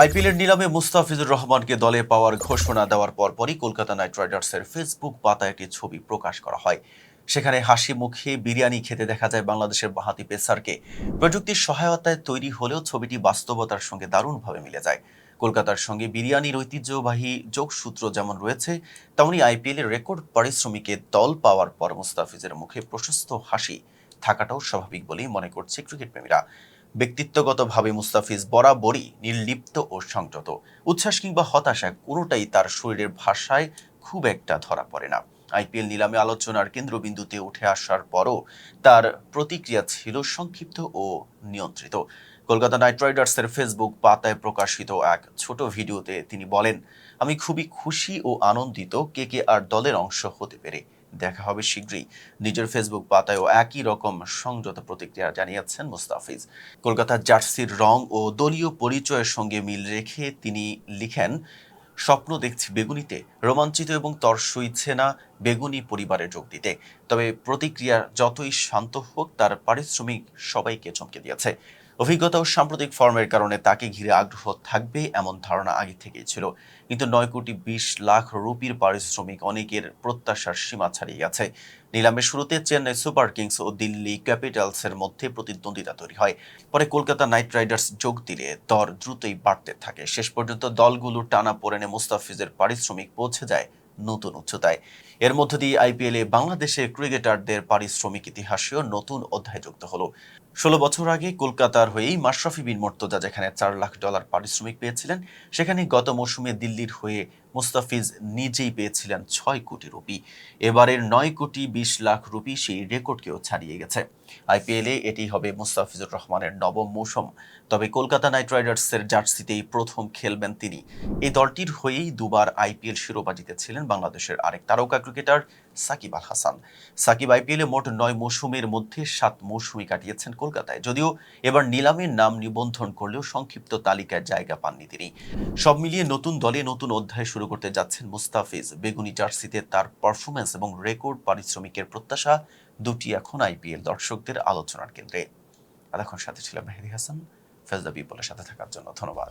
আইপিএলের নিলামে মুস্তাফিজুর রহমানকে দলে পাওয়ার ঘোষণা দেওয়ার পরপরই কলকাতা নাইট রাইডার্সের ফেসবুক পাতায় একটি ছবি প্রকাশ করা হয়। সেখানে হাসি মুখে বিরিয়ানি খেতে দেখা যায় বাংলাদেশের বাঁহাতি পেসারকে। প্রযুক্তির সহায়তায় তৈরি হলেও ছবিটি বাস্তবতার সঙ্গে দারুণভাবে মিলে যায়। কলকাতার সঙ্গে বিরিয়ানির ঐতিহ্যবাহী যোগসূত্র যেমন রয়েছে, তেমনই আইপিএলের রেকর্ড পারিশ্রমিকে দল পাওয়ার পর মুস্তাফিজের মুখে প্রশস্ত হাসি থাকাটাও স্বাভাবিক বলেই মনে করছে ক্রিকেট প্রেমীরা। ব্যক্তিত্বগতভাবে মুস্তাফিজ বরাবরই নির্লিপ্ত ও সংযত। উচ্ছ্বাস কিংবা হতাশা কোনোটাই তার শরীরের ভাষায় খুব একটা ধরা পড়ে না। আইপিএল নিলামে আলোচনার কেন্দ্রবিন্দুতে উঠে আসার পরও তার প্রতিক্রিয়া ছিল সংক্ষিপ্ত ও নিয়ন্ত্রিত। কলকাতা নাইট রাইডার্সের ফেসবুক পাতায় প্রকাশিত এক ছোট ভিডিওতে তিনি বলেন, আমি খুবই খুশি ও আনন্দিত কেকেআর দলের অংশ হতে পেরে। দেখা হবে শীঘ্রই। নিজের ফেসবুক পাতায়ও একই রকম সংযত প্রতিক্রিয়া জানিয়েছেন মুস্তাফিজ। কলকাতার জার্সির রং ও দলীয় পরিচয়ের সঙ্গে মিল রেখে তিনি লিখেন, স্বপ্ন দেখছি বেগুনিতে, রোমাঞ্চিত এবং তর সইছে না বেগুনি পরিবারে যোগ দিতে। তবে প্রতিক্রিয়া যতই শান্ত হোক, তার পারিশ্রমিক সবাইকে চমকে দিয়েছে। অভিজ্ঞতা ও সাম্প্রতিক ফর্মের কারণে তাকে ঘিরে আগ্রহ থাকবে এমন ধারণা আগে থেকেই ছিল। কিন্তু 9,20,00,000 রুপির পারিশ্রমিক অনেকের প্রত্যাশার সীমা ছাড়িয়ে গেছে। নিলামের শুরুতে চেন্নাই সুপার কিংস ও দিল্লি ক্যাপিটালসের মধ্যে প্রতিদ্বন্দ্বিতা তৈরি হয়। পরে কলকাতা নাইট রাইডার্স যোগ দিলে দর দ্রুতই বাড়তে থাকে। শেষ পর্যন্ত দলগুলোর টানাপোড়েনে মুস্তাফিজের পারিশ্রমিক পৌঁছে যায় নতুন উচ্চতায়। এর মধ্য দিয়ে আইপিএলে বাংলাদেশের ক্রিকেটারদের পারিশ্রমিক ইতিহাসেও নতুন অধ্যায় যুক্ত হলো। ১৬ বছর আগে কলকাতার হয়েই মাশরাফি বিন মুর্তজা যেখানে $4 লাখ পারিশ্রমিক পেয়েছিলেন, সেখানে গত মৌসুমে দিল্লির হয়ে মুস্তাফিজ নিজেই পেয়েছিলেন ৬ কোটি রুপি। এবারের ৯,২০,০০,০০০ রুপি সেই রেকর্ডকেও ছাড়িয়ে গেছে। আইপিএলে এটি হবে মুস্তাফিজুর রহমানের নবম মৌসুম। তবে কলকাতা নাইট রাইডার্সের জার্সিতেই প্রথম খেলবেন তিনি। এই দলটির হয়েই দুবার আইপিএল শিরোপা জিতেছিলেন বাংলাদেশের আরেক তারকা ক্রিকেটার সাকিব আল হাসান। সাকিব আইপিএলে মোট ৯ মৌসুমের মধ্যে ৭ মৌসুমই কাটিয়েছেন কলকাতায়। যদিও এবার নিলামের নাম নিবন্ধন করলেও সংক্ষিপ্ত তালিকায় জায়গা পাননি তিনি। সব মিলিয়ে নতুন দলে নতুন অধ্যায় শুরু করতে যাচ্ছেন মুস্তাফিজ। বেগুনি জার্সিতে তার পারফরম্যান্স এবং রেকর্ড পারিশ্রমিকের প্রত্যাশা দুটি এখন আইপিএল দর্শকদের আলোচনার কেন্দ্রে। এতক্ষণ সাথে ছিলাম মেহেদী হাসান। ফেজ দ্য পিপলের সাথে থাকার জন্য ধন্যবাদ।